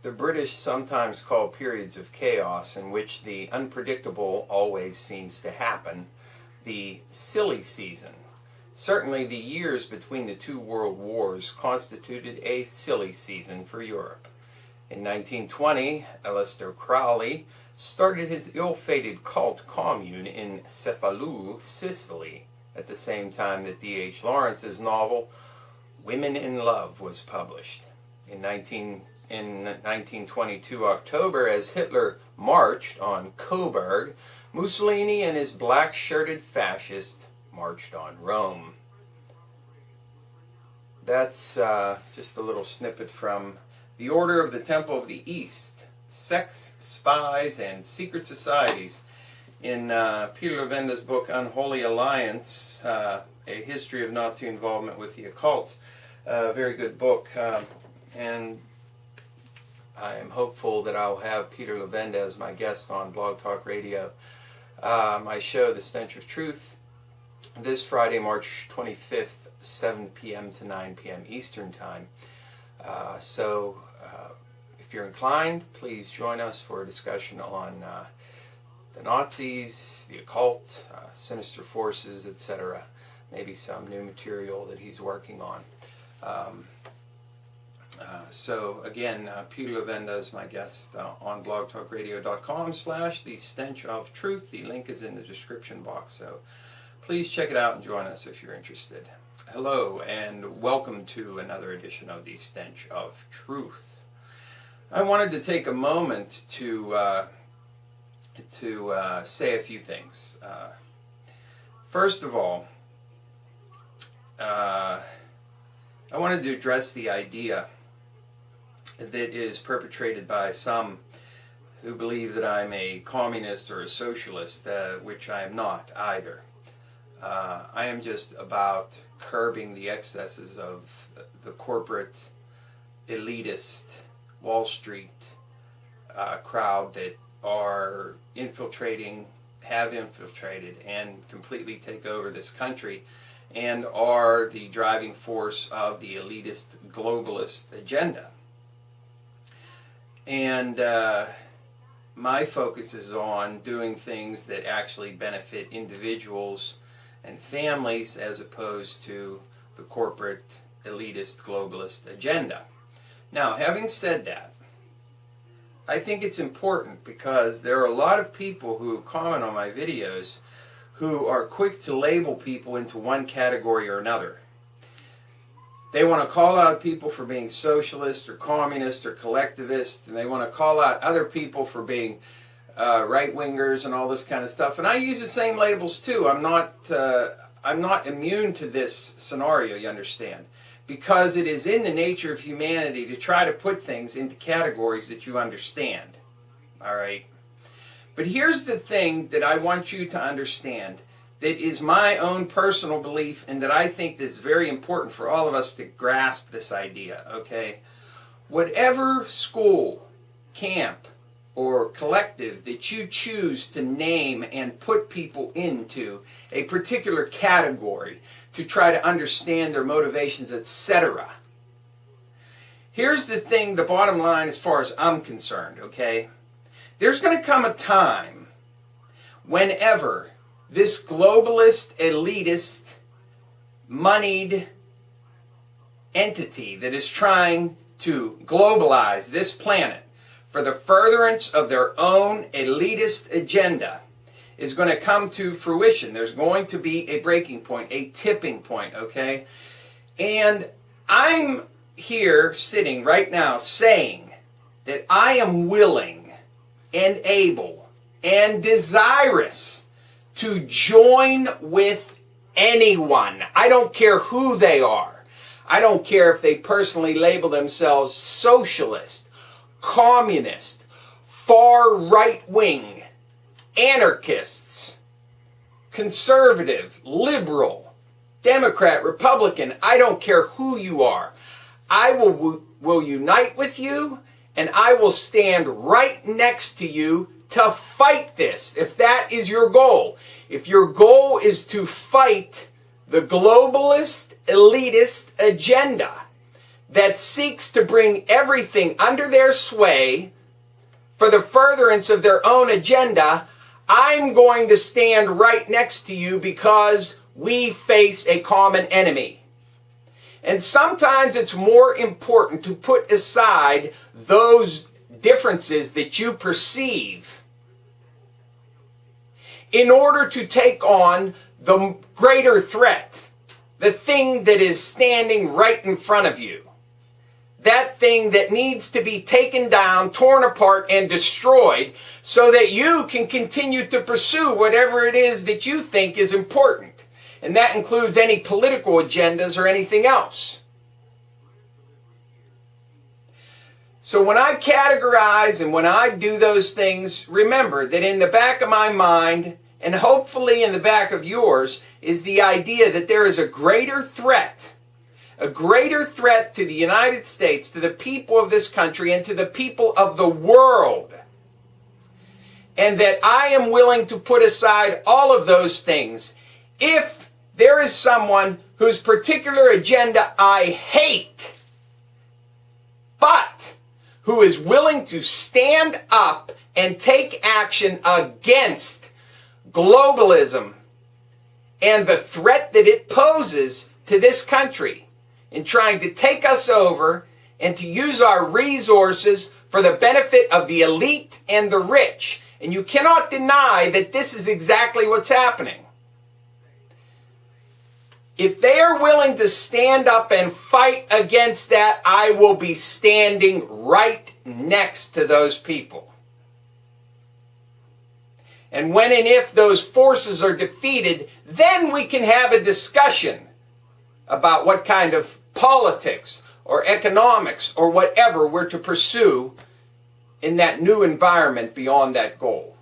The British sometimes call periods of chaos in which the unpredictable always seems to happen the silly season. Certainly the years between the two world wars constituted a silly season for Europe. In 1920, Aleister Crowley started his ill-fated cult commune in Cefalù, Sicily, at the same time that D.H. Lawrence's novel Women in Love was published. In 1922 October, as Hitler marched on Coburg, Mussolini and his black-shirted fascists marched on Rome. That's just a little snippet from The Order of the Temple of the East, Sex, Spies, and Secret Societies in Peter Levenda's book Unholy Alliance, A History of Nazi Involvement with the Occult. Very good book, and I am hopeful that I'll have Peter Levenda as my guest on Blog Talk Radio. My show, The Stench of Truth, this Friday, March 25th, 7 p.m. to 9 p.m. Eastern Time. So if you're inclined, please join us for a discussion on the Nazis, the occult, sinister forces, etc. Maybe some new material that he's working on. So again, Peter Levenda is my guest on blogtalkradio.com/The Stench of Truth. The link is in the description box, so please check it out and join us if you're interested. Hello and welcome to another edition of The Stench of Truth. I wanted to take a moment to say a few things. First of all, I wanted to address the idea that is perpetrated by some who believe that I'm a communist or a socialist, which I am not either. I am just about curbing the excesses of the corporate, elitist, Wall Street crowd that are have infiltrated, and completely take over this country, and are the driving force of the elitist globalist agenda. And my focus is on doing things that actually benefit individuals and families as opposed to the corporate elitist globalist agenda. Now, having said that, I think it's important because there are a lot of people who comment on my videos who are quick to label people into one category or another. They want to call out people for being socialist or communist or collectivist, and they want to call out other people for being right-wingers and all this kind of stuff. And I use the same labels too. I'm not immune to this scenario, you understand, because it is in the nature of humanity to try to put things into categories that you understand. All right? But here's the thing that I want you to understand that is my own personal belief, and that I think is very important for all of us to grasp this idea, okay? Whatever school, camp, or collective that you choose to name and put people into a particular category to try to understand their motivations, etc. Here's the thing, the bottom line as far as I'm concerned, okay? There's going to come a time whenever this globalist, elitist, moneyed entity that is trying to globalize this planet for the furtherance of their own elitist agenda is going to come to fruition. There's going to be a breaking point, a tipping point, okay? And I'm here sitting right now saying that I am willing and able and desirous to join with anyone. I don't care who they are. I don't care if they personally label themselves socialist, communist, far right-wing, anarchists, conservative, liberal, Democrat, Republican. I don't care who you are. I will unite with you, and I will stand right next to you to fight this, if that is your goal. If your goal is to fight the globalist, elitist agenda, that seeks to bring everything under their sway for the furtherance of their own agenda, I'm going to stand right next to you because we face a common enemy. And sometimes it's more important to put aside those differences that you perceive in order to take on the greater threat, the thing that is standing right in front of you. That thing that needs to be taken down, torn apart, and destroyed so that you can continue to pursue whatever it is that you think is important. And that includes any political agendas or anything else. So when I categorize and when I do those things, remember that in the back of my mind, and hopefully in the back of yours, is the idea that there is a greater threat to the United States, to the people of this country, and to the people of the world. And that I am willing to put aside all of those things if there is someone whose particular agenda I hate, but who is willing to stand up and take action against globalism and the threat that it poses to this country in trying to take us over and to use our resources for the benefit of the elite and the rich. And you cannot deny that this is exactly what's happening. If they are willing to stand up and fight against that, I will be standing right next to those people. And when and if those forces are defeated, then we can have a discussion about what kind of politics or economics or whatever we're to pursue in that new environment beyond that goal.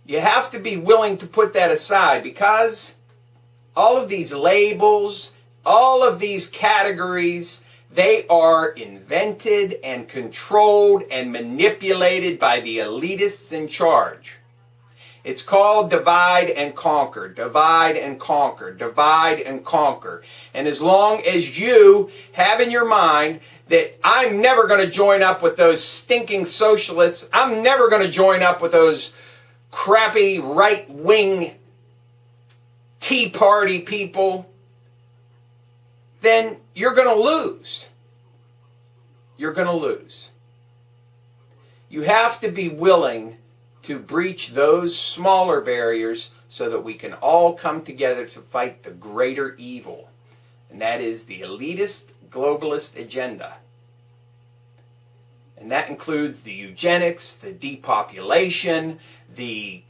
You have to be willing to put that aside because all of these labels, all of these categories, they are invented and controlled and manipulated by the elitists in charge. It's called divide and conquer, divide and conquer, divide and conquer. And as long as you have in your mind that I'm never going to join up with those stinking socialists, I'm never going to join up with those crappy right-wing Tea Party people, then you're going to lose. You're going to lose. You have to be willing to breach those smaller barriers so that we can all come together to fight the greater evil. And that is the elitist, globalist agenda. And that includes the eugenics, the depopulation, the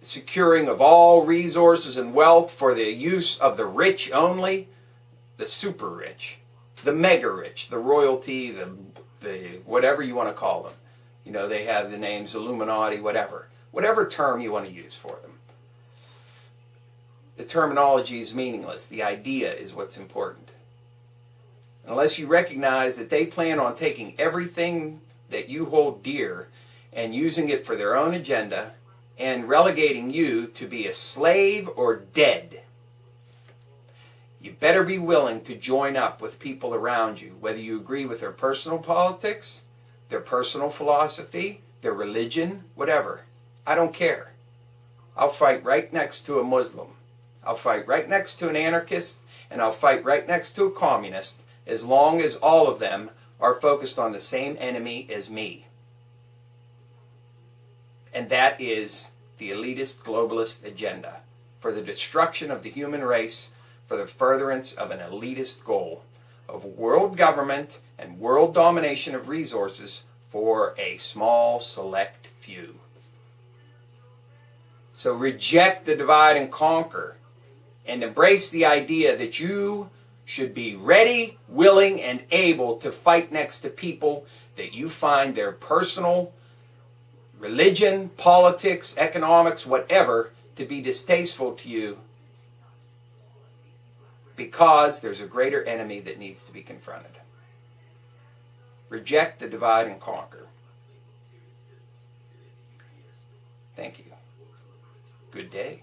securing of all resources and wealth for the use of the rich only, the super rich, the mega rich, the royalty, the whatever you want to call them. You know, they have the names Illuminati, whatever term you want to use for them. The terminology is meaningless. The idea is what's important. Unless you recognize that they plan on taking everything that you hold dear and using it for their own agenda and relegating you to be a slave or dead, you better be willing to join up with people around you, whether you agree with their personal politics, their personal philosophy, their religion, whatever. I don't care. I'll fight right next to a Muslim. I'll fight right next to an anarchist, and I'll fight right next to a communist, as long as all of them are focused on the same enemy as me. And that is the elitist globalist agenda for the destruction of the human race, for the furtherance of an elitist goal of world government and world domination of resources for a small select few. So reject the divide and conquer and embrace the idea that you should be ready, willing, and able to fight next to people that you find their personal religion, politics, economics, whatever, to be distasteful to you, because there's a greater enemy that needs to be confronted. Reject the divide and conquer. Thank you. Good day.